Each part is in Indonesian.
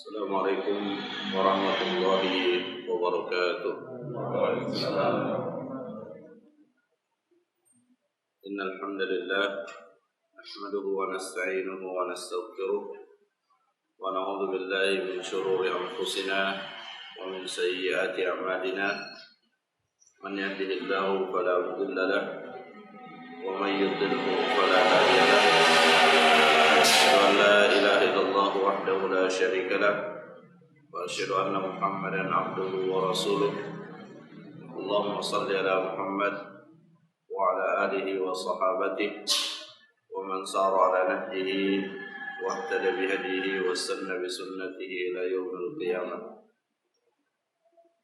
Assalamualaikum warahmatullahi wabarakatuh. Waalaikumsalam. Innal hamdalillah nahmaduhu wa nasta'inuhu wa nastaghfiruh wa na'udzu billahi min shururi anfusina wa min sayyiati a'malina. Man yahdihillahu fala mudilla lahu wa man yudlilhu fala hadiya lahu. Asyhadu an la ilaha illallah wahdahu la syarika lahu wa asyhadu anna Muhammadan abduhu wa rasuluh. Allahumma shalli ala Muhammad wa ala alihi wa sahabatihi wa man sara ala nahjihi wa ihtada bihadihi wa sanna bi sunnatihi ila yaumil qiyamah.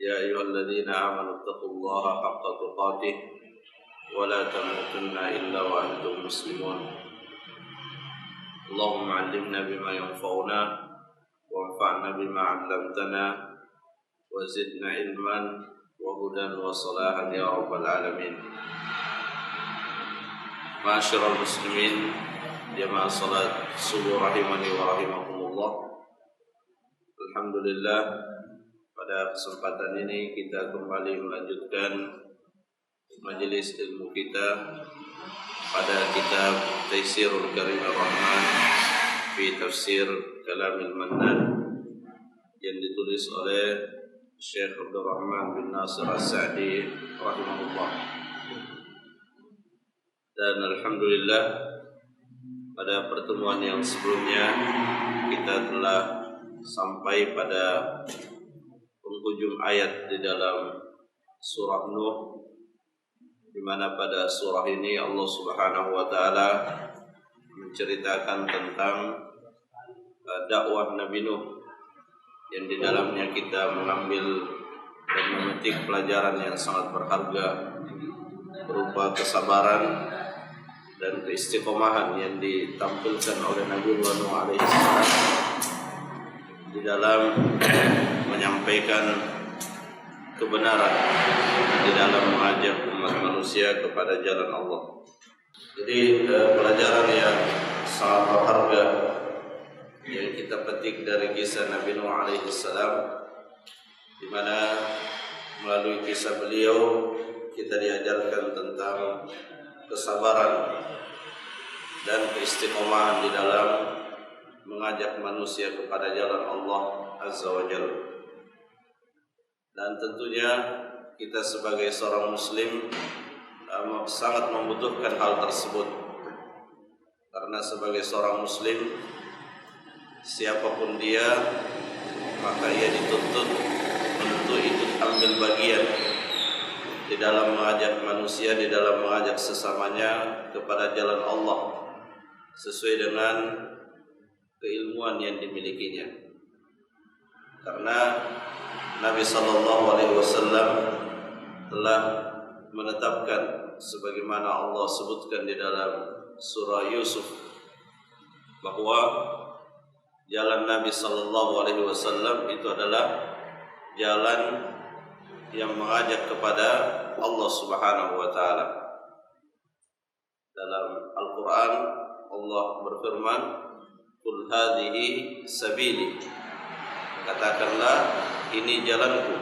Ya ayyuhalladzina amanu taqullaha haqqa tuqatih wa la tamutunna illa wa antum muslimun. Allahumma 'allimna bima yanfa'una wanfa'na bima 'allamtana wa zidna ilman wa hudan wa salahan ya rabbal alamin. Ma'asyiral muslimin, jamaah salat subuh rahimani wa rahimakumullah. Alhamdulillah, pada kesempatan ini kita kembali melanjutkan majelis ilmu kita pada kitab Taisirul Karimir Rahman fi Tafsir Kalamil Mannan yang ditulis oleh Syekh Abdul Rahman bin Nasir As-Sa'di rahimahullah. Dan alhamdulillah, pada pertemuan yang sebelumnya kita telah sampai pada penghujung ayat di dalam surah Nuh, di mana pada surah ini Allah Subhanahu wa taala menceritakan tentang dakwah Nabi Nuh yang di dalamnya kita mengambil dan memetik pelajaran yang sangat berharga berupa kesabaran dan keistiqomahan yang ditampilkan oleh Nabi Nuh alaihi salam di dalam menyampaikan kebenaran, di dalam mengajak umat manusia kepada jalan Allah. Jadi pelajaran yang sangat berharga yang kita petik dari kisah Nabi Nuh alaihi salam, di mana melalui kisah beliau kita diajarkan tentang kesabaran dan keistiqomahan di dalam mengajak manusia kepada jalan Allah Azza wa Jalla. Dan tentunya kita sebagai seorang muslim sangat membutuhkan hal tersebut, karena sebagai seorang muslim, siapapun dia, maka ia dituntut untuk ikut ambil bagian di dalam mengajak manusia, di dalam mengajak sesamanya kepada jalan Allah sesuai dengan keilmuan yang dimilikinya. Karena Nabi sallallahu alaihi wasallam telah menetapkan sebagaimana Allah sebutkan di dalam surah Yusuf bahwa jalan Nabi sallallahu alaihi wasallam itu adalah jalan yang mengajak kepada Allah Subhanahu wa taala. Dalam Al-Qur'an Allah berfirman, "Qul hadhihi sabili." Katakanlah, ini jalanku,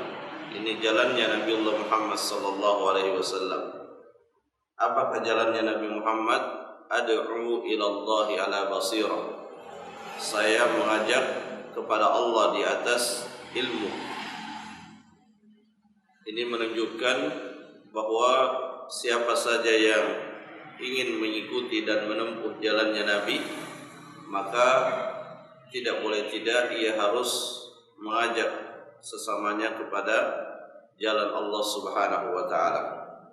ini jalannya Nabi Muhammad sallallahu alaihi wasallam. Apakah jalannya Nabi Muhammad? Ad'u ila Allah ala basirah. Saya mengajak kepada Allah di atas ilmu. Ini menunjukkan bahwa siapa saja yang ingin mengikuti dan menempuh jalannya Nabi, maka tidak boleh tidak ia harus mengajak sesamanya kepada jalan Allah Subhanahu wa taala.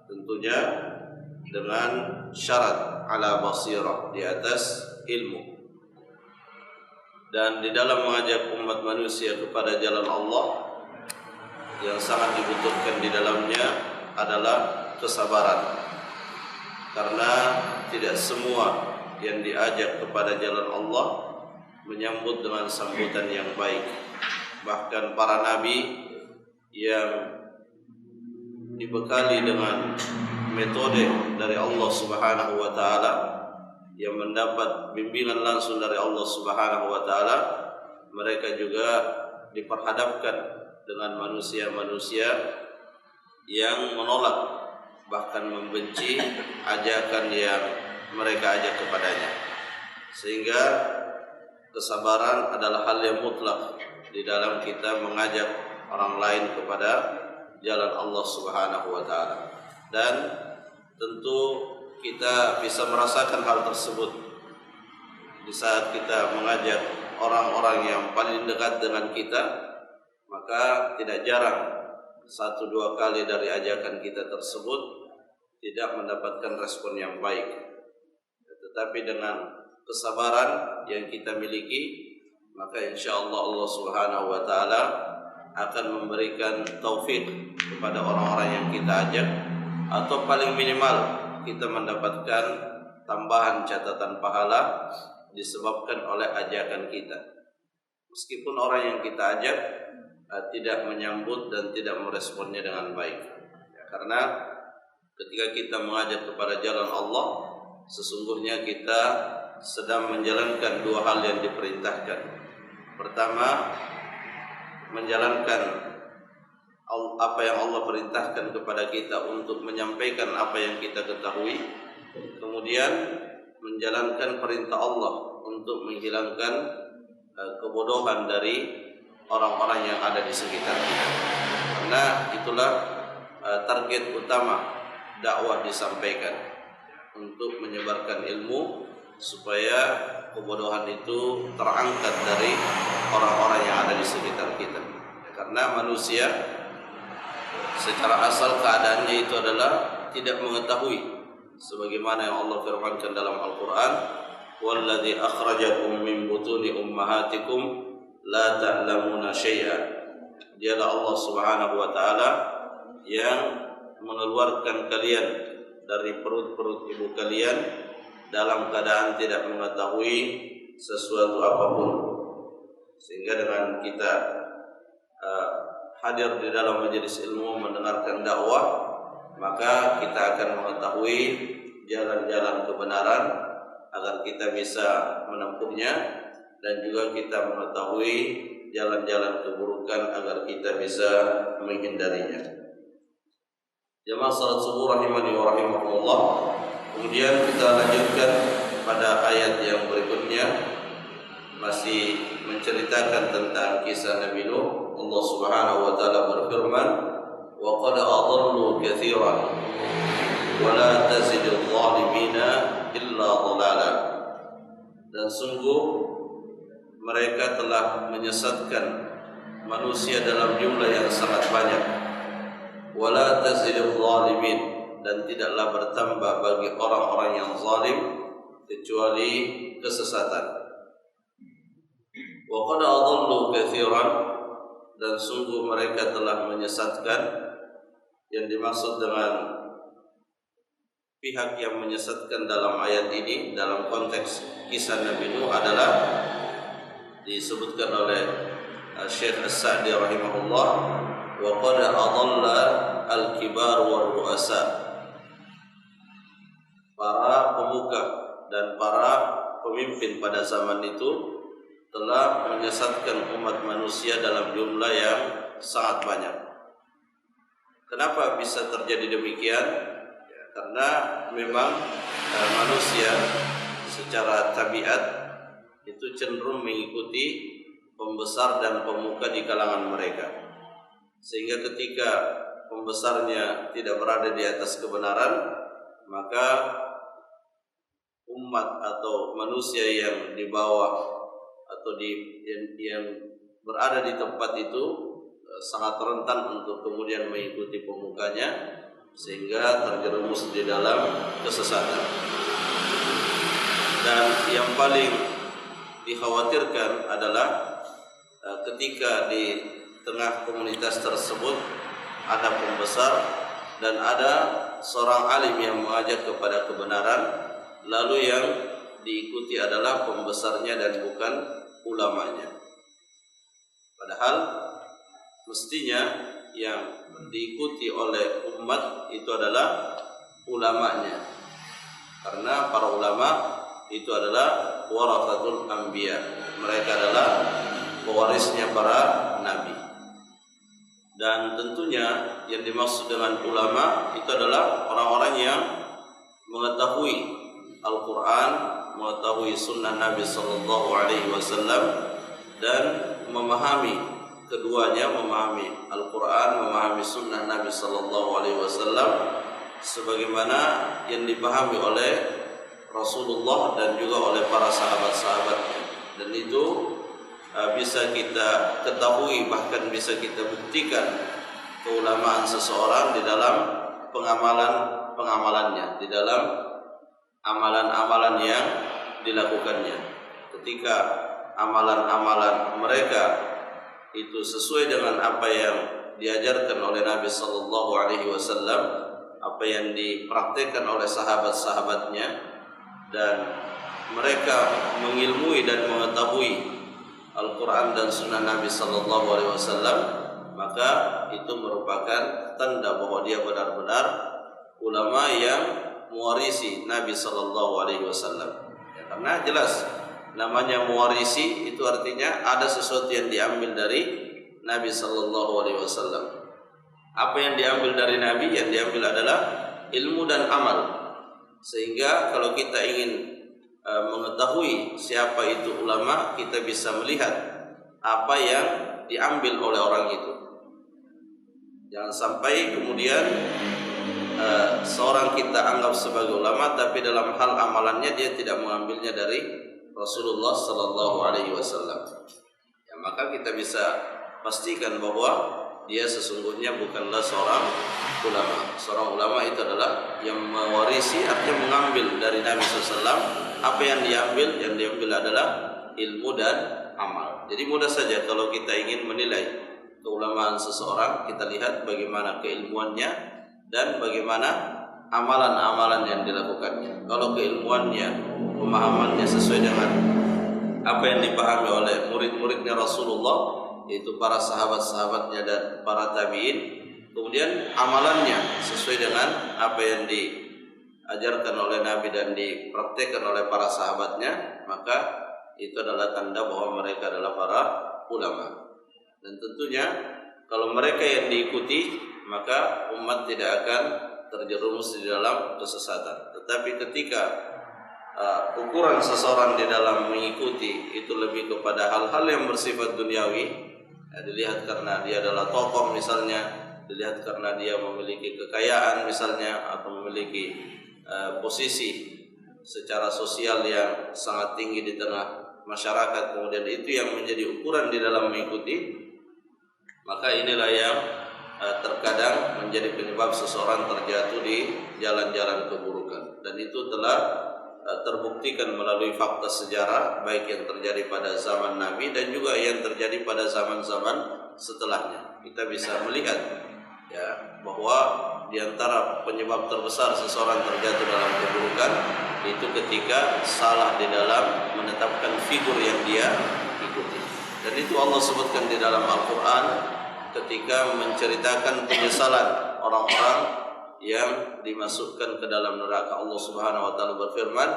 Tentunya dengan syarat ala basirah, di atas ilmu. Dan di dalam mengajak umat manusia kepada jalan Allah, yang sangat dibutuhkan di dalamnya adalah kesabaran. Karena tidak semua yang diajak kepada jalan Allah menyambut dengan sambutan yang baik. Bahkan para nabi yang dibekali dengan metode dari Allah Subhanahu wa taala, yang mendapat bimbingan langsung dari Allah Subhanahu wa taala, mereka juga diperhadapkan dengan manusia-manusia yang menolak bahkan membenci ajakan yang mereka ajak kepadanya. Sehingga kesabaran adalah hal yang mutlak di dalam kita mengajak orang lain kepada jalan Allah Subhanahu wa taala. Dan tentu kita bisa merasakan hal tersebut di saat kita mengajak orang-orang yang paling dekat dengan kita, maka tidak jarang 1-2 kali dari ajakan kita tersebut tidak mendapatkan respon yang baik. Tetapi dengan kesabaran yang kita miliki, maka insyaallah Allah Subhanahu wa taala akan memberikan taufik kepada orang-orang yang kita ajak, atau paling minimal kita mendapatkan tambahan catatan pahala disebabkan oleh ajakan kita. Meskipun orang yang kita ajak tidak menyambut dan tidak meresponnya dengan baik. Karena ketika kita mengajak kepada jalan Allah, sesungguhnya kita sedang menjalankan 2 hal yang diperintahkan. Pertama, menjalankan apa yang Allah perintahkan kepada kita untuk menyampaikan apa yang kita ketahui. Kemudian menjalankan perintah Allah untuk menghilangkan kebodohan dari orang-orang yang ada di sekitar kita. Karena itulah target utama dakwah disampaikan, untuk menyebarkan ilmu supaya kebodohan itu terangkat dari orang-orang yang ada di sekitar kita. Karena manusia secara asal keadaannya itu adalah tidak mengetahui, sebagaimana yang Allah firmankan dalam Al-Quran, "Walladzi akhrajakum min butuni ummahatikum la ta'lamuna syai'an." Dialah Allah Subhanahu wa taala yang mengeluarkan kalian dari perut-perut ibu kalian dalam keadaan tidak mengetahui sesuatu apapun. Sehingga dengan kita hadir di dalam majelis ilmu mendengarkan dakwah, maka kita akan mengetahui jalan-jalan kebenaran agar kita bisa menempuhnya, dan juga kita mengetahui jalan-jalan keburukan agar kita bisa menghindarinya. Jamaah salat subuh rahimani wa rahimakumullah. Kemudian kita lanjutkan pada ayat yang berikutnya, masih menceritakan tentang kisah Nabi Nuh. Allah Subhanahu wa taala berfirman, "Wa qad adallu katsiran wa la tazidul zalimina illa dhalala." Dan sungguh mereka telah menyesatkan manusia dalam jumlah yang sangat banyak. Wa la tazidul zalimin, dan tidaklah bertambah bagi orang-orang yang zalim kecuali kesesatan. Wa qad adallu katsiran, dan sungguh mereka telah menyesatkan. Yang dimaksud dengan pihak yang menyesatkan dalam ayat ini dalam konteks kisah Nabi Nuh adalah disebutkan oleh Syekh As-Sa'di rahimahullah, wa qad adalla al-kibar wal ru'asa. Para pemuka dan para pemimpin pada zaman itu telah menyesatkan umat manusia dalam jumlah yang sangat banyak. Kenapa bisa terjadi demikian? Ya, karena memang manusia secara tabiat itu cenderung mengikuti pembesar dan pemuka di kalangan mereka. Sehingga ketika pembesarnya tidak berada di atas kebenaran, maka umat atau manusia yang di bawah atau yang berada di tempat itu sangat rentan untuk kemudian mengikuti pemukanya, sehingga terjerumus di dalam kesesatan. Dan yang paling dikhawatirkan adalah ketika di tengah komunitas tersebut ada pembesar dan ada seorang alim yang mengajak kepada kebenaran, lalu yang diikuti adalah pembesarnya dan bukan ulamanya. Padahal mestinya yang diikuti oleh umat itu adalah ulamanya, karena para ulama itu adalah warathatul anbiya. Mereka adalah pewarisnya para nabi. Dan tentunya yang dimaksud dengan ulama itu adalah orang-orang yang mengetahui Al-Quran, mengetahui sunnah Nabi Sallallahu Alaihi Wasallam, dan memahami keduanya, memahami Al-Quran, memahami sunnah Nabi Sallallahu Alaihi Wasallam sebagaimana yang dipahami oleh Rasulullah dan juga oleh para sahabat-sahabatnya. Dan itu bisa kita ketahui, bahkan bisa kita buktikan keulamaan seseorang di dalam pengamalannya, di dalam amalan-amalan yang dilakukannya. Ketika amalan-amalan mereka itu sesuai dengan apa yang diajarkan oleh Nabi Sallallahu Alaihi Wasallam, apa yang dipraktikkan oleh sahabat-sahabatnya, dan mereka mengilmui dan mengetahui Al-Quran dan Sunnah Nabi Sallallahu Alaihi Wasallam, maka itu merupakan tanda bahwa dia benar-benar ulama yang mewarisi Nabi Sallallahu Alaihi Wasallam. Ya, karena jelas namanya mewarisi itu artinya ada sesuatu yang diambil dari Nabi Sallallahu Alaihi Wasallam. Apa yang diambil dari Nabi? Yang diambil adalah ilmu dan amal. Sehingga kalau kita ingin mengetahui siapa itu ulama, kita bisa melihat apa yang diambil oleh orang itu. Jangan sampai kemudian seorang kita anggap sebagai ulama, tapi dalam hal amalannya dia tidak mengambilnya dari Rasulullah Sallallahu Alaihi Wasallam. Ya, maka kita bisa pastikan bahwa dia sesungguhnya bukanlah seorang ulama. Seorang ulama itu adalah yang mewarisi, artinya mengambil dari Nabi SAW. Apa yang diambil adalah ilmu dan amal. Jadi mudah saja kalau kita ingin menilai keulamaan seseorang, kita lihat bagaimana keilmuannya dan bagaimana amalan-amalan yang dilakukannya. Kalau keilmuannya, pemahamannya sesuai dengan apa yang dipahami oleh murid-muridnya Rasulullah, yaitu para sahabat-sahabatnya dan para tabi'in, kemudian amalannya sesuai dengan apa yang diajarkan oleh Nabi dan dipraktikkan oleh para sahabatnya, maka itu adalah tanda bahwa mereka adalah para ulama. Dan tentunya kalau mereka yang diikuti, maka umat tidak akan terjerumus di dalam kesesatan. Tetapi ketika ukuran seseorang di dalam mengikuti itu lebih kepada hal-hal yang bersifat duniawi, dilihat karena dia adalah tokoh misalnya, dilihat karena dia memiliki kekayaan misalnya, atau memiliki posisi secara sosial yang sangat tinggi di tengah masyarakat, kemudian itu yang menjadi ukuran di dalam mengikuti, maka inilah yang terkadang menjadi penyebab seseorang terjatuh di jalan-jalan keburukan. Dan itu telah terbuktikan melalui fakta sejarah, baik yang terjadi pada zaman Nabi dan juga yang terjadi pada zaman-zaman setelahnya. Kita bisa melihat ya bahwa di antara penyebab terbesar seseorang terjatuh dalam keburukan itu ketika salah di dalam menetapkan figur yang dia ikuti. Dan itu Allah sebutkan di dalam Al-Quran ketika menceritakan penyesalan orang-orang yang dimasukkan ke dalam neraka. Allah Subhanahu wa taala berfirman,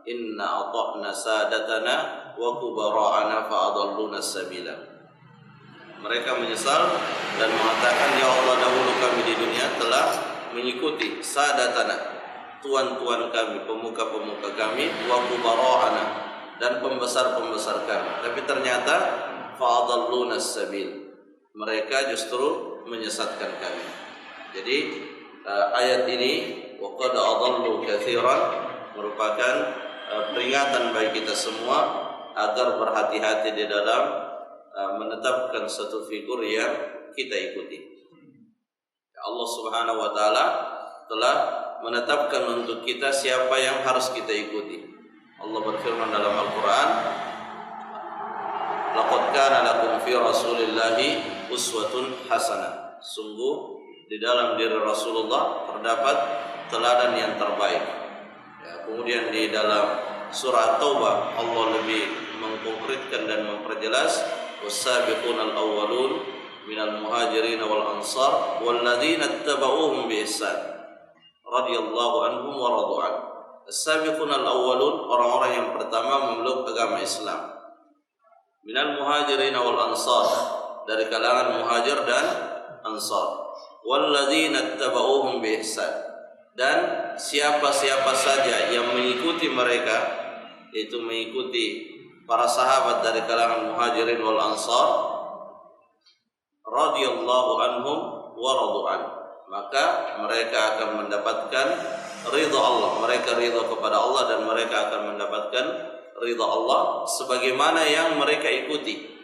"Inna ata'na sadatana wa kubara'ana fa'adalluna sabila." Mereka menyesal dan mengatakan, "Ya Allah, dahulu kami di dunia telah mengikuti sadatana, tuan-tuan kami, pemuka-pemuka kami, wa kubara'ana, dan pembesar-pembesar kami. Tapi ternyata fa'adalluna sabil, mereka justru menyesatkan kami." Jadi ayat ini waqad adallu katsiran merupakan peringatan bagi kita semua agar berhati-hati di dalam menetapkan satu figur yang kita ikuti. Allah Subhanahu wa taala telah menetapkan untuk kita siapa yang harus kita ikuti. Allah berfirman dalam Al-Qur'an, "Laqad kana lakum fi Rasulillahi uswatun hasanah." Sungguh di dalam diri Rasulullah terdapat teladan yang terbaik. Ya, kemudian di dalam surah Taubah Allah lebih mengkonkretkan dan memperjelas, "Was-sabiqunal awwalun minal muhajirin wal ansar walladzina ittaba'uuhum bi ihsan radhiyallahu anhum wa radu an." As-sabiqunal awwalun, orang-orang yang pertama memeluk agama Islam. minal muhajirin wal ansar, dari kalangan muhajir dan ansar, walladzina ittaba'uuhum bi ihsan, dan siapa-siapa saja yang mengikuti mereka, yaitu mengikuti para sahabat dari kalangan muhajirin wal ansar, radhiyallahu anhum wa radu an, maka mereka akan mendapatkan ridha Allah, mereka ridha kepada Allah dan mereka akan mendapatkan ridha Allah sebagaimana yang mereka ikuti.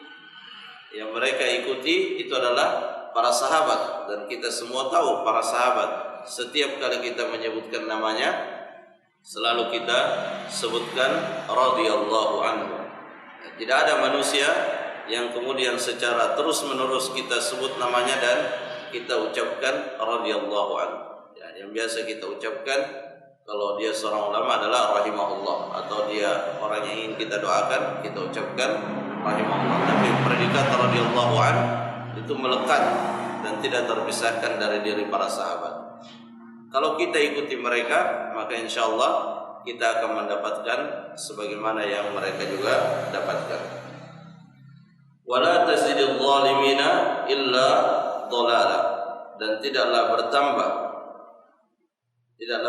Yang mereka ikuti itu adalah para sahabat, dan kita semua tahu para sahabat. Setiap kali kita menyebutkan namanya, selalu kita sebutkan radhiyallahu anhu. Tidak ada manusia yang kemudian secara terus-menerus kita sebut namanya dan kita ucapkan radhiyallahu anhu. Ya, yang biasa kita ucapkan kalau dia seorang ulama adalah rahimahullah, atau dia orang yang ingin kita doakan, kita ucapkan rahimahullah. Tapi predikat radhiyallahu anhu itu melekat dan tidak terpisahkan dari diri para sahabat. Kalau kita ikuti mereka, maka insyaallah kita akan mendapatkan sebagaimana yang mereka juga dapatkan. Wala tazidil zalimina illa dhalala, dan tidaklah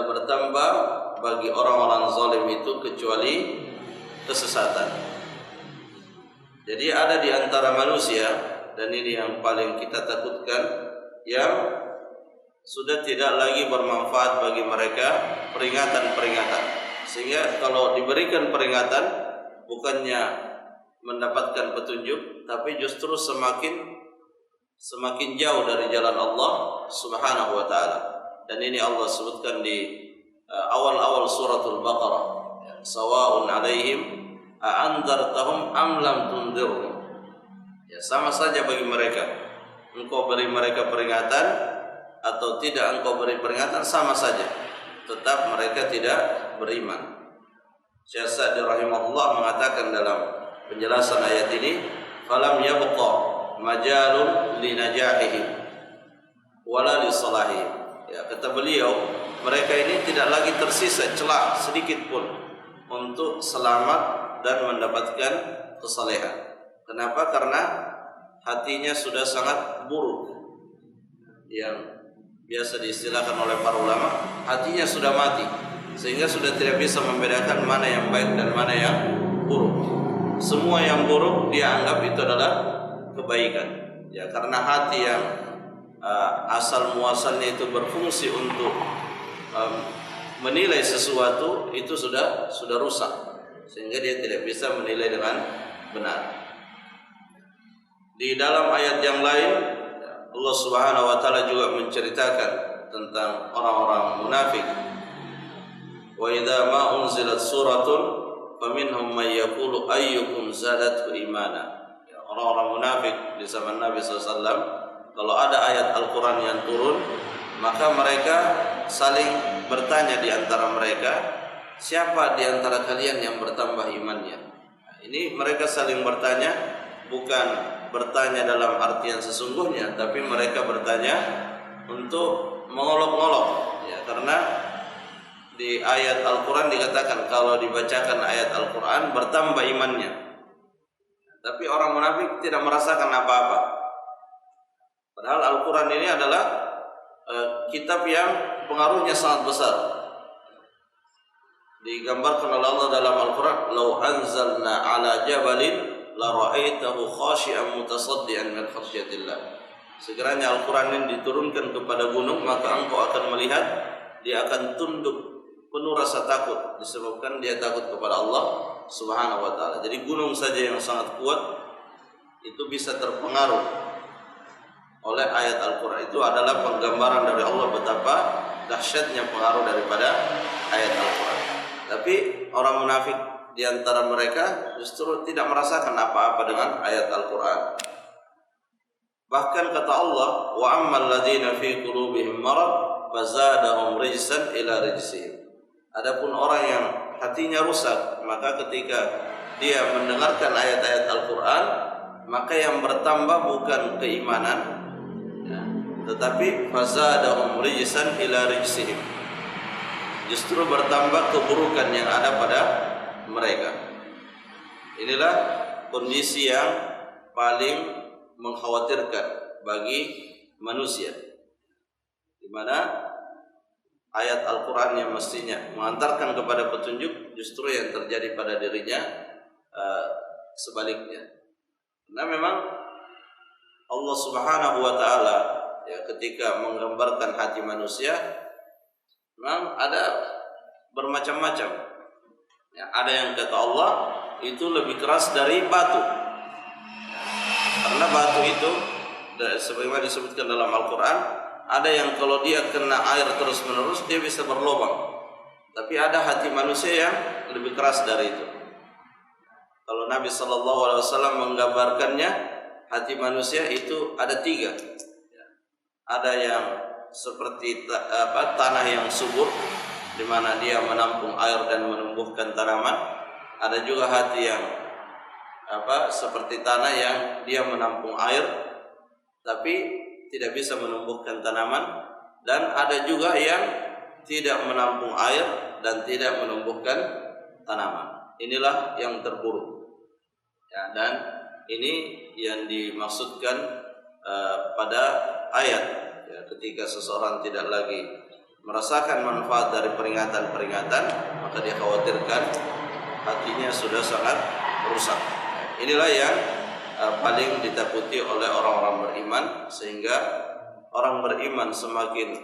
bertambah bagi orang-orang zalim itu kecuali kesesatan. Jadi ada di antara manusia, dan ini yang paling kita takutkan, yang sudah tidak lagi bermanfaat bagi mereka peringatan-peringatan, sehingga kalau diberikan peringatan bukannya mendapatkan petunjuk, tapi justru semakin jauh dari jalan Allah Subhanahu wa taala. Dan ini Allah sebutkan di awal-awal suratul Baqarah, sawa'un 'alaihim a'andzartahum am lam tundzirhum. Ya, sama saja bagi mereka, engkau beri mereka peringatan atau tidak engkau beri peringatan, sama saja, tetap mereka tidak beriman. Syekh Sa'di rahimahullah mengatakan dalam penjelasan ayat ini, falam yabqa majalun li najahihim wala li salahihim. Ya, kata beliau, mereka ini tidak lagi tersisa celah sedikit pun untuk selamat dan mendapatkan kesalehan. Kenapa? Karena hatinya sudah sangat buruk, yang biasa diistilahkan oleh para ulama, hatinya sudah mati, sehingga sudah tidak bisa membedakan mana yang baik dan mana yang buruk. Semua yang buruk dia anggap itu adalah kebaikan. Ya, karena hati yang asal muasalnya itu berfungsi untuk menilai sesuatu itu sudah rusak, sehingga dia tidak bisa menilai dengan benar. Di dalam ayat yang lain Allah Subhanahu wa taala juga menceritakan tentang orang-orang munafik. Wa idza ma unzilat suratun faminhum may yaqulu ayyukum zadathu imana. Ya, orang-orang munafik di zaman Nabi SAW, kalau ada ayat Al-Quran yang turun, maka mereka saling bertanya di antara mereka, siapa di antara kalian yang bertambah imannya? Nah, ini mereka saling bertanya, bukan bertanya dalam artian sesungguhnya, tapi mereka bertanya untuk mengolok-olok. Ya, karena di ayat Al-Quran dikatakan kalau dibacakan ayat Al-Quran bertambah imannya. Tapi orang munafik tidak merasakan apa-apa. Padahal Al-Quran ini adalah kitab yang pengaruhnya sangat besar. Digambarkan oleh Allah dalam Al-Quran, "Lau anzalna ala jabalin la ra'aitahu khashi'an mutasaddian min khasyatillah." Sekiranya Al-Quran ini diturunkan kepada gunung, maka engkau akan melihat dia akan tunduk penuh rasa takut, disebabkan dia takut kepada Allah Subhanahu wa taala. Jadi gunung saja yang sangat kuat itu bisa terpengaruh oleh ayat Al-Quran. Itu adalah penggambaran dari Allah betapa dahsyatnya pengaruh daripada ayat Al-Quran. Tapi orang munafik di antara mereka justru tidak merasakan apa-apa dengan ayat Al-Quran. Bahkan kata Allah, wa ammal ladzina fi qulubihim marad fazadahum rijsan ila rijsihim. Adapun orang yang hatinya rusak, maka ketika dia mendengarkan ayat-ayat Al-Quran, maka yang bertambah bukan keimanan, tetapi fazadahum rijsan ila rijsihim, justru bertambah keburukan yang ada pada mereka. Inilah kondisi yang paling mengkhawatirkan bagi manusia, di mana ayat Al-Quran yang mestinya mengantarkan kepada petunjuk justru yang terjadi pada dirinya sebaliknya. Karena memang Allah Subhanahu wa taala ya ketika menggambarkan hati manusia memang ada bermacam-macam. Ya, ada yang kata Allah itu lebih keras dari batu. Karena batu itu sebagaimana disebutkan dalam Al-Quran, ada yang kalau dia kena air terus-menerus dia bisa berlubang. Tapi ada hati manusia yang lebih keras dari itu. Kalau Nabi SAW menggambarkannya, hati manusia itu ada 3. Ada yang seperti tanah yang subur, di mana dia menampung air dan menumbuhkan tanaman. Ada juga hati yang seperti tanah yang dia menampung air, tapi tidak bisa menumbuhkan tanaman. Dan ada juga yang tidak menampung air dan tidak menumbuhkan tanaman. Inilah yang terburuk. Ya, dan ini yang dimaksudkan pada ayat ya, ketika seseorang tidak lagi merasakan manfaat dari peringatan-peringatan, maka dia khawatirkan hatinya sudah sangat rusak. Inilah yang paling ditakuti oleh orang-orang beriman, sehingga orang beriman semakin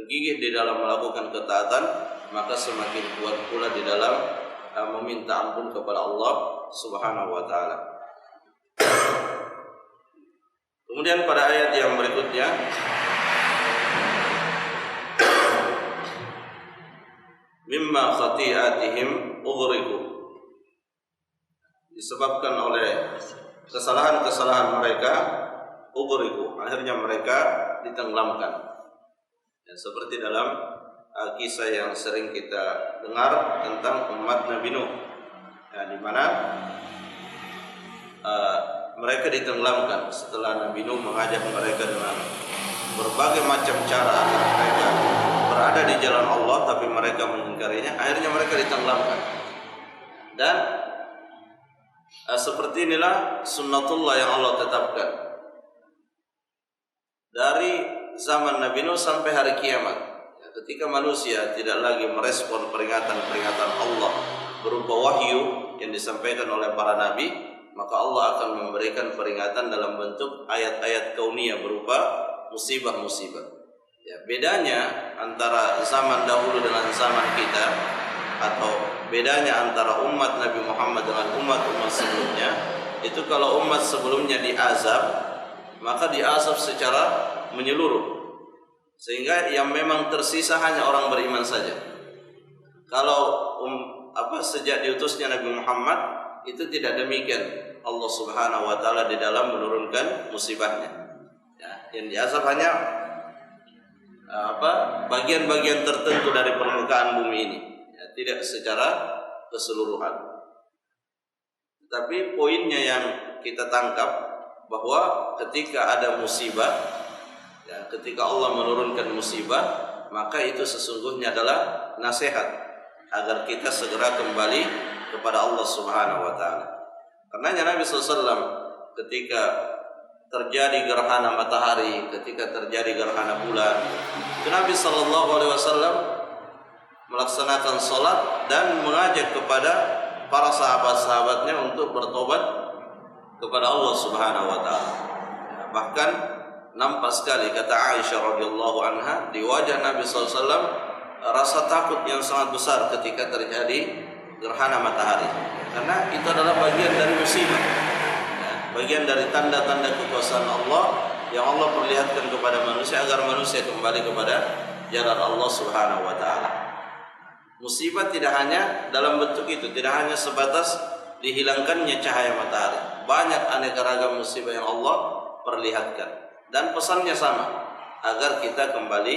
gigih di dalam melakukan ketaatan, maka semakin kuat pula di dalam meminta ampun kepada Allah Subhanahu wa taala. Kemudian pada ayat yang berikutnya, mimma khati'atihim ughriqu, disebabkan oleh kesalahan-kesalahan mereka, ughriqu, akhirnya mereka ditenggelamkan. Ya, seperti dalam kisah yang sering kita dengar tentang umat Nabi Nuh, ya, di mana mereka ditenggelamkan setelah Nabi Nuh mengajak mereka dengan berbagai macam cara agar mereka berada di jalan Allah, tapi mereka mengingkarinya. Akhirnya mereka ditenggelamkan. Dan seperti inilah sunnatullah yang Allah tetapkan dari zaman Nabi Nuh sampai hari kiamat. Ketika manusia tidak lagi merespon peringatan-peringatan Allah berupa wahyu yang disampaikan oleh para nabi, maka Allah akan memberikan peringatan dalam bentuk ayat-ayat kauniyah berupa musibah-musibah. Ya, bedanya antara zaman dahulu dengan zaman kita, atau bedanya antara umat Nabi Muhammad dengan umat-umat sebelumnya, itu kalau umat sebelumnya diazab, maka diazab secara menyeluruh, sehingga yang memang tersisa hanya orang beriman saja. Kalau sejak diutusnya Nabi Muhammad itu tidak demikian. Allah Subhanahu wa taala di dalam menurunkan musibahnya. Ya, yang diazab hanya bagian-bagian tertentu dari permukaan bumi ini. Ya, tidak secara keseluruhan. Tapi poinnya yang kita tangkap bahwa ketika ada musibah, ya, ketika Allah menurunkan musibah, maka itu sesungguhnya adalah nasihat agar kita segera kembali kepada Allah Subhanahu wa taala. Karenanya Nabi SAW ketika terjadi gerhana matahari, ketika terjadi gerhana bulan, itu Nabi SAW melaksanakan salat dan mengajak kepada para sahabat-sahabatnya untuk bertobat kepada Allah Subhanahu wa taala. Bahkan nampak sekali kata Aisyah radhiyallahu anha di wajah Nabi SAW rasa takut yang sangat besar ketika terjadi gerhana matahari, karena itu adalah bagian dari musibah, ya, bagian dari tanda-tanda kekuasaan Allah yang Allah perlihatkan kepada manusia agar manusia kembali kepada jalan Allah Subhanahu wa taala. Musibah tidak hanya dalam bentuk itu, tidak hanya sebatas dihilangkannya cahaya matahari. Banyak aneka ragam musibah yang Allah perlihatkan, dan pesannya sama, agar kita kembali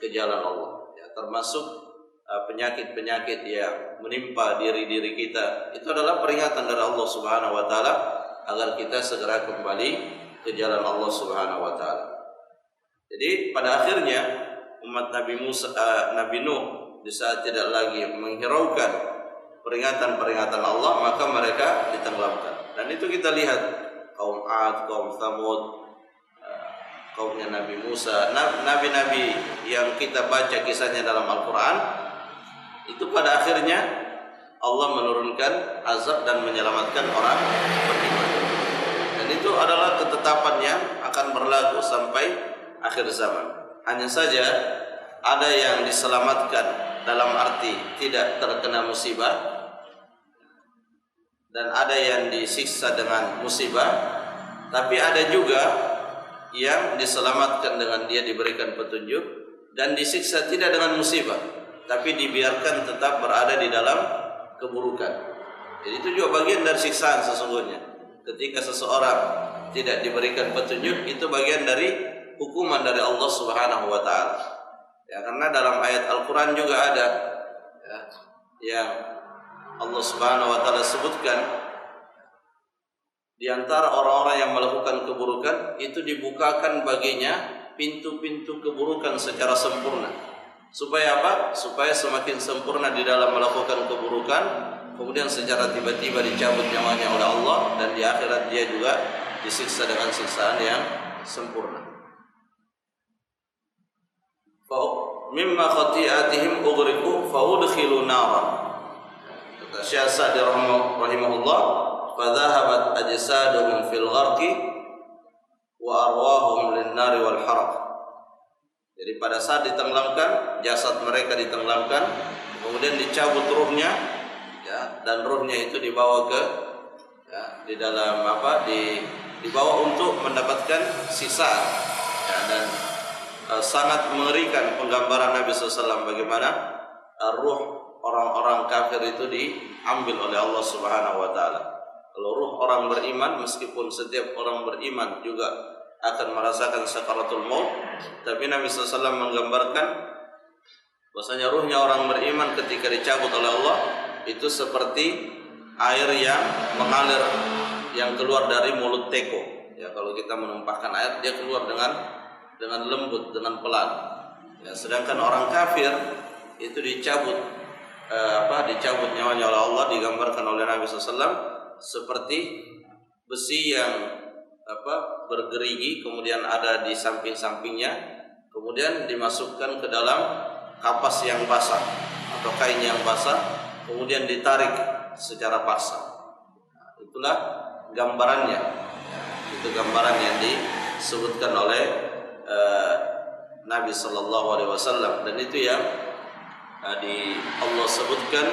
ke jalan Allah. Ya, termasuk penyakit-penyakit yang menimpa diri-diri kita, itu adalah peringatan dari Allah Subhanahu wa taala agar kita segera kembali ke jalan Allah Subhanahu wa taala. Jadi pada akhirnya umat Nabi Nuh di saat tidak lagi menghiraukan peringatan-peringatan Allah, maka mereka ditenggelamkan. Dan itu kita lihat kaum Ad, kaum Tsamud, kaumnya Nabi Musa, nabi-nabi yang kita baca kisahnya dalam Al-Quran, itu pada akhirnya Allah menurunkan azab dan menyelamatkan orang beriman. Dan itu adalah ketetapan yang akan berlaku sampai akhir zaman. Hanya saja ada yang diselamatkan dalam arti tidak terkena musibah, dan ada yang disiksa dengan musibah. Tapi ada juga yang diselamatkan dengan dia diberikan petunjuk dan disiksa tidak dengan musibah, tapi dibiarkan tetap berada di dalam keburukan. Jadi itu juga bagian dari siksaan sesungguhnya. Ketika seseorang tidak diberikan petunjuk, itu bagian dari hukuman dari Allah Subhanahu wa taala. Ya, karena dalam ayat Al-Qur'an juga ada ya, yang Allah Subhanahu wa taala sebutkan di antara orang-orang yang melakukan keburukan itu dibukakan baginya pintu-pintu keburukan secara sempurna. Supaya apa? Supaya semakin sempurna di dalam melakukan keburukan, kemudian secara tiba-tiba dicabut nyawanya oleh Allah, dan di akhirat dia juga disiksa dengan siksaan yang sempurna. Mimma khati'atihim ughriqu fa udkhilu nara. Kata Syekh Sa'di rahimahullah, fadhahabat ajsaduhum fil gharqi wa arwahum lin-nari wal haraq. Jadi pada saat ditenggelamkan, jasad mereka ditenggelamkan, kemudian dicabut ruhnya, ya, dan ruhnya itu dibawa ke di dalam dibawa untuk mendapatkan sisaan, ya, dan sangat mengerikan penggambaran Nabi SAW bagaimana ruh orang-orang kafir itu diambil oleh Allah Subhanahu wa taala. Kalau ruh orang beriman, meskipun setiap orang beriman juga akan merasakan sakaratul maut, tapi Nabi SAW menggambarkan bahwasanya ruhnya orang beriman ketika dicabut oleh Allah itu seperti air yang mengalir, yang keluar dari mulut teko. Ya, kalau kita menumpahkan air, dia keluar dengan lembut, dengan pelan. Ya, sedangkan orang kafir itu dicabut nyawanya oleh Allah, digambarkan oleh Nabi SAW seperti besi yang bergerigi, kemudian ada di samping-sampingnya, kemudian dimasukkan ke dalam kapas yang basah atau kain yang basah, kemudian ditarik secara paksa. Nah, itulah gambarannya. Itu gambaran yang disebutkan oleh Nabi Sallallahu Alaihi Wasallam, dan itu yang Allah sebutkan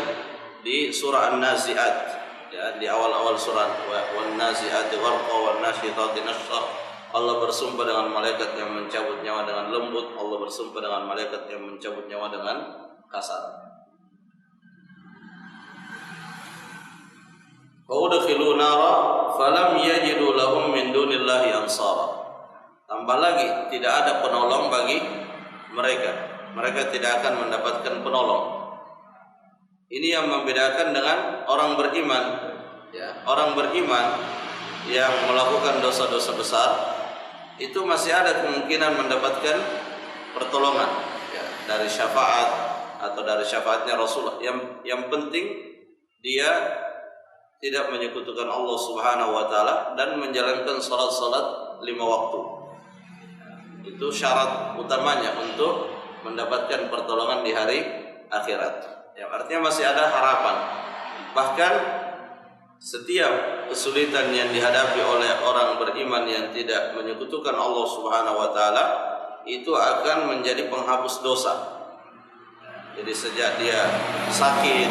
di surah An-Nazi'at. Ya, di awal-awal surat wan nazi'ati gharqa wan nasyitati nashra, Allah bersumpah dengan malaikat yang mencabut nyawa dengan lembut, Allah bersumpah dengan malaikat yang mencabut nyawa dengan kasar. Fa udkhilu nara falam yajidu lahum min dunillahi ansara. Tambah lagi, tidak ada penolong bagi mereka. Mereka tidak akan mendapatkan penolong. Ini yang membedakan dengan orang beriman. Ya, orang beriman yang melakukan dosa-dosa besar itu masih ada kemungkinan mendapatkan pertolongan, ya, dari syafaat atau dari syafaatnya Rasulullah. Yang penting dia tidak menyekutukan Allah Subhanahu wa taala dan menjalankan salat-salat 5 waktu. Itu syarat utamanya untuk mendapatkan pertolongan di hari akhirat. Ya, artinya masih ada harapan. Bahkan setiap kesulitan yang dihadapi oleh orang beriman yang tidak menyekutukan Allah Subhanahu wa taala itu akan menjadi penghapus dosa. Jadi sejak dia sakit,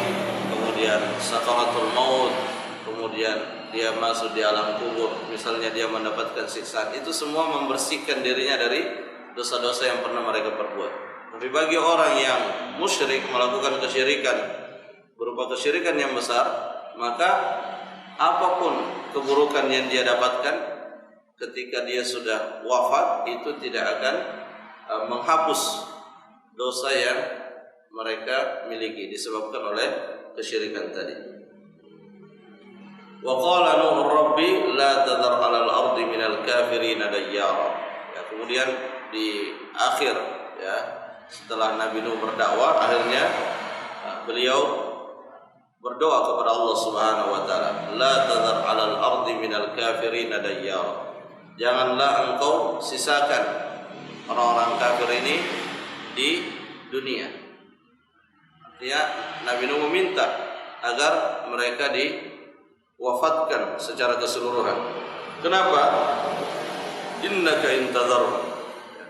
kemudian sakaratul maut, kemudian dia masuk di alam kubur, misalnya dia mendapatkan siksaan, itu semua membersihkan dirinya dari dosa-dosa yang pernah mereka perbuat. Tapi bagi orang yang musyrik, melakukan kesyirikan berupa kesyirikan yang besar, maka apapun keburukan yang dia dapatkan ketika dia sudah wafat itu tidak akan menghapus dosa yang mereka miliki disebabkan oleh kesyirikan tadi. Wa qala Nuh rabbi la tadhar 'alal ardi minal kafirin dayyara. Ya, kemudian di akhir, ya, setelah Nabi Nuh berdakwah, akhirnya beliau berdoa kepada Allah Subhanahu wa taala, la tadhar 'alal ardi minal kafirin dayyara. Janganlah engkau sisakan orang-orang kafir ini di dunia. Artinya Nabi Nuh meminta agar mereka diwafatkan secara keseluruhan. Kenapa? Innaka intadhar.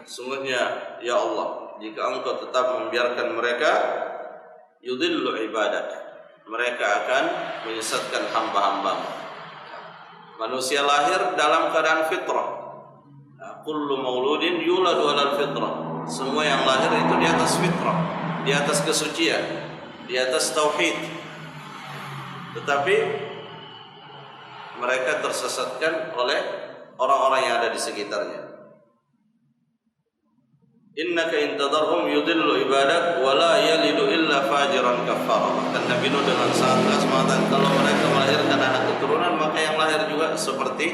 Sungguhnya ya Allah, jika engkau tetap membiarkan mereka, yudhillu ibadak, mereka akan menyesatkan hamba-hambamu. Manusia lahir dalam keadaan fitrah. Kullu mauludin yuladu 'alal fitrah. Semua yang lahir itu di atas fitrah, di atas kesucian, di atas tauhid. Tetapi mereka tersesatkan oleh orang-orang yang ada di sekitarnya. Innaka intadarhum yudillu ibadak wa la yalidu illa fajiran kafara. Dan Nabi Nuh dengan sangat keras mengatakan, kalau mereka melahirkan anak keturunan, maka yang lahir juga seperti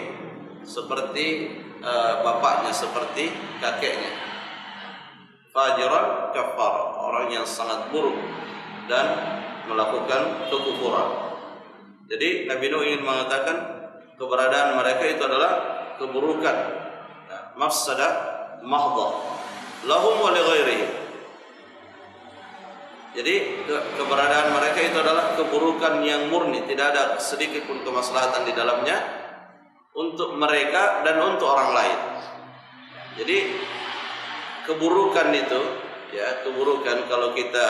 bapaknya, seperti kakeknya. Fajiran kafara, orang yang sangat buruk dan melakukan kekufuran. Jadi Nabi Nuh ingin mengatakan keberadaan mereka itu adalah keburukan, mafsadah mahdhah lahum wa li ghairihim. Jadi keberadaan mereka itu adalah keburukan yang murni, tidak ada sedikit pun kemaslahatan di dalamnya untuk mereka dan untuk orang lain. Jadi keburukan itu, ya, keburukan kalau kita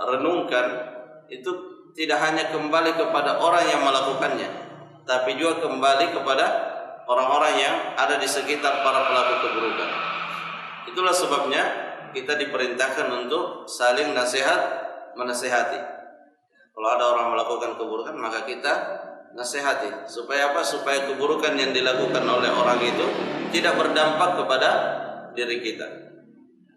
renungkan, itu tidak hanya kembali kepada orang yang melakukannya, tapi juga kembali kepada orang-orang yang ada di sekitar para pelaku keburukan. Itulah sebabnya kita diperintahkan untuk saling menasehati. Kalau ada orang melakukan keburukan, maka kita nasihati. Supaya apa? Supaya keburukan yang dilakukan oleh orang itu tidak berdampak kepada diri kita.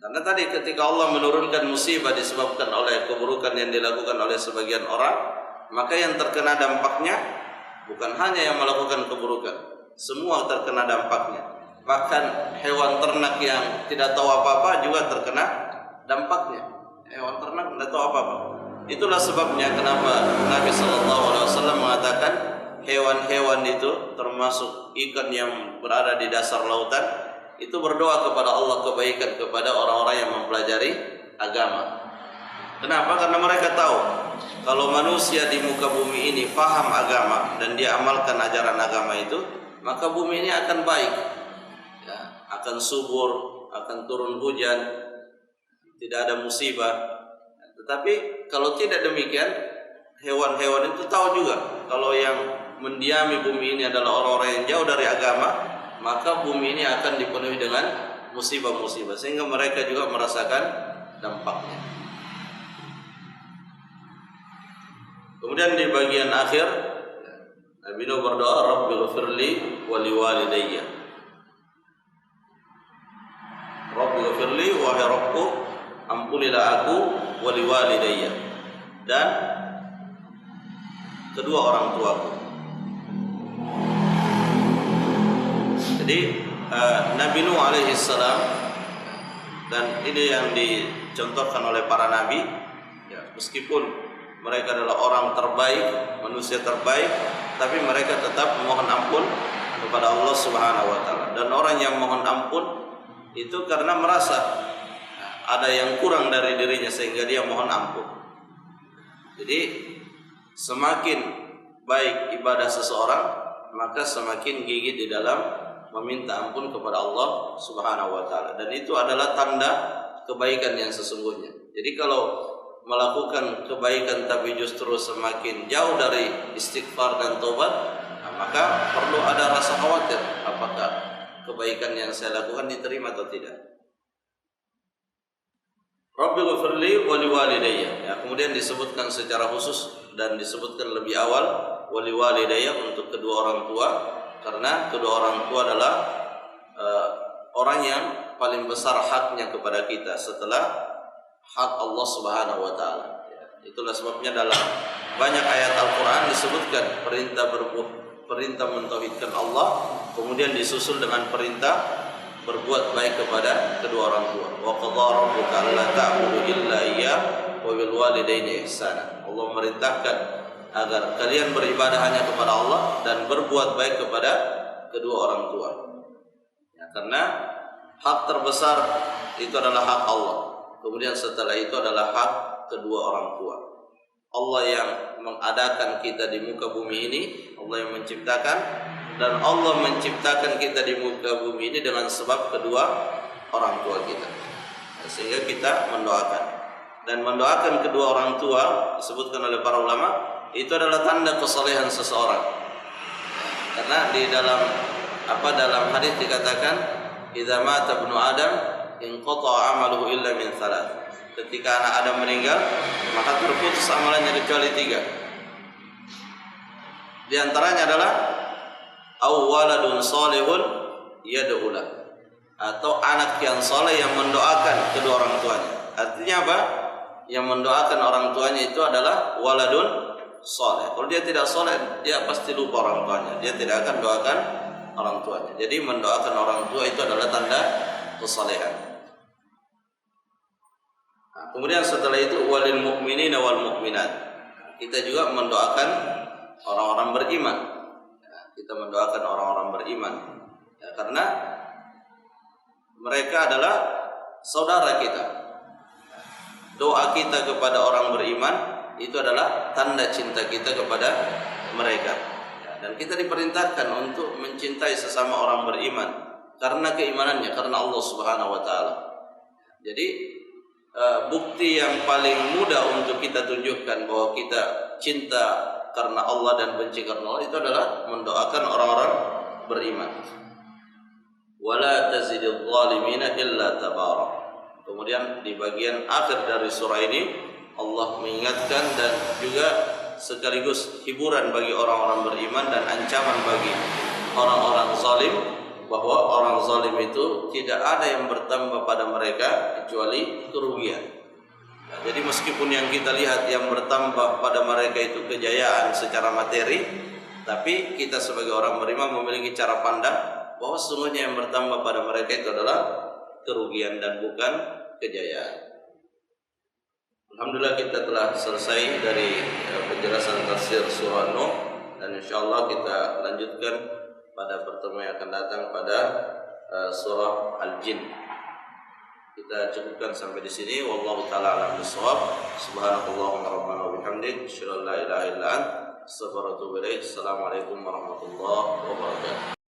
Karena tadi ketika Allah menurunkan musibah disebabkan oleh keburukan yang dilakukan oleh sebagian orang, maka yang terkena dampaknya bukan hanya yang melakukan keburukan, semua terkena dampaknya. Bahkan hewan ternak yang tidak tahu apa-apa juga terkena dampaknya. Hewan ternak tidak tahu apa-apa. Itulah sebabnya kenapa Nabi SAW mengatakan hewan-hewan itu, termasuk ikan yang berada di dasar lautan, itu berdoa kepada Allah kebaikan kepada orang-orang yang mempelajari agama. Kenapa? Karena mereka tahu kalau manusia di muka bumi ini paham agama dan dia amalkan ajaran agama itu, maka bumi ini akan baik, ya, akan subur, akan turun hujan, tidak ada musibah. Tetapi kalau tidak demikian, hewan-hewan itu tahu juga kalau yang mendiami bumi ini adalah orang-orang yang jauh dari agama, maka bumi ini akan dipenuhi dengan musibah-musibah, sehingga mereka juga merasakan dampaknya. Kemudian di bagian akhir Nabi Nuh berdoa, Rabbighfirli wa liwalidayya. Rabbighfirli, wahai Rabbku, ampunilah aku, wa liwalidayya, dan kedua orang tuaku. Jadi Nabi Nuh alaihi salam, dan ini yang dicontohkan oleh para nabi, ya, meskipun mereka adalah orang terbaik, manusia terbaik, tapi mereka tetap memohon ampun kepada Allah Subhanahu wa taala. Dan orang yang mohon ampun itu karena merasa ada yang kurang dari dirinya sehingga dia mohon ampun. Jadi semakin baik ibadah seseorang, maka semakin gigih di dalam meminta ampun kepada Allah Subhanahu wa taala, dan itu adalah tanda kebaikan yang sesungguhnya. Jadi kalau melakukan kebaikan tapi justru semakin jauh dari istighfar dan tobat, maka perlu ada rasa khawatir apakah kebaikan yang saya lakukan diterima atau tidak. Rabbighfirli wa liwalidayya, ya, kemudian disebutkan secara khusus dan disebutkan lebih awal wa liwalidayya untuk kedua orang tua, karena kedua orang tua adalah orang yang paling besar haknya kepada kita setelah hak Allah Subhanahu wa taala. Itulah sebabnya dalam banyak ayat Al-Qur'an disebutkan perintah mentauhidkan Allah, kemudian disusul dengan perintah berbuat baik kepada kedua orang tua. Wa qadara rabbuka alla ta'budu illa iyyah wa bil walidaini ihsana. Allah merintahkan agar kalian beribadah hanya kepada Allah dan berbuat baik kepada kedua orang tua. Ya, karena hak terbesar itu adalah hak Allah. Kemudian setelah itu adalah hak kedua orang tua. Allah yang mengadakan kita di muka bumi ini, Allah yang menciptakan, dan Allah menciptakan kita di muka bumi ini dengan sebab kedua orang tua kita. Sehingga kita mendoakan, dan mendoakan kedua orang tua disebutkan oleh para ulama itu adalah tanda kesalehan seseorang. Karena di dalam hadis dikatakan idza mata ibnu adam inqata'a amaluhu illa min thalath. Ketika anak Adam meninggal, maka terputus amalannya kecuali 3. Di antaranya adalah awwaladun salihun yad'u lahu, atau anak yang soleh yang mendoakan kedua orang tuanya. Artinya apa? Yang mendoakan orang tuanya itu adalah waladun soleh. Kalau dia tidak soleh, dia pasti lupa orang tuanya. Dia tidak akan doakan orang tuanya. Jadi mendoakan orang tua itu adalah tanda kesalehan. Nah, kemudian setelah itu walil mu'minina wal mu'minat. Kita juga mendoakan orang-orang beriman. Kita mendoakan orang-orang beriman. Ya, karena mereka adalah saudara kita. Doa kita kepada orang beriman itu adalah tanda cinta kita kepada mereka. Dan kita diperintahkan untuk mencintai sesama orang beriman karena keimanannya, karena Allah Subhanahu wa taala. Jadi bukti yang paling mudah untuk kita tunjukkan bahwa kita cinta karena Allah dan benci karena Allah itu adalah mendoakan orang-orang beriman. Wala tazidil zalimina illa tabara. Kemudian di bagian akhir dari surah ini Allah mengingatkan dan juga sekaligus hiburan bagi orang-orang beriman dan ancaman bagi orang-orang zalim, bahwa orang zalim itu tidak ada yang bertambah pada mereka kecuali kerugian. Nah, jadi meskipun yang kita lihat yang bertambah pada mereka itu kejayaan secara materi, tapi kita sebagai orang beriman memiliki cara pandang bahwa sesungguhnya yang bertambah pada mereka itu adalah kerugian dan bukan kejayaan. Alhamdulillah kita telah selesai dari penjelasan tafsir surah Nuh, dan insyaallah kita lanjutkan pada pertemuan yang akan datang pada surah Al-Jin. Kita cukupkan sampai di sini. Wallahu taala a'lam bissawab. Subhanakallahumma rabbana wa bihamdik, asyhadu an la ilaha illa anta, astaghfiruka wa atubu ilaik. Assalamualaikum warahmatullahi wabarakatuh.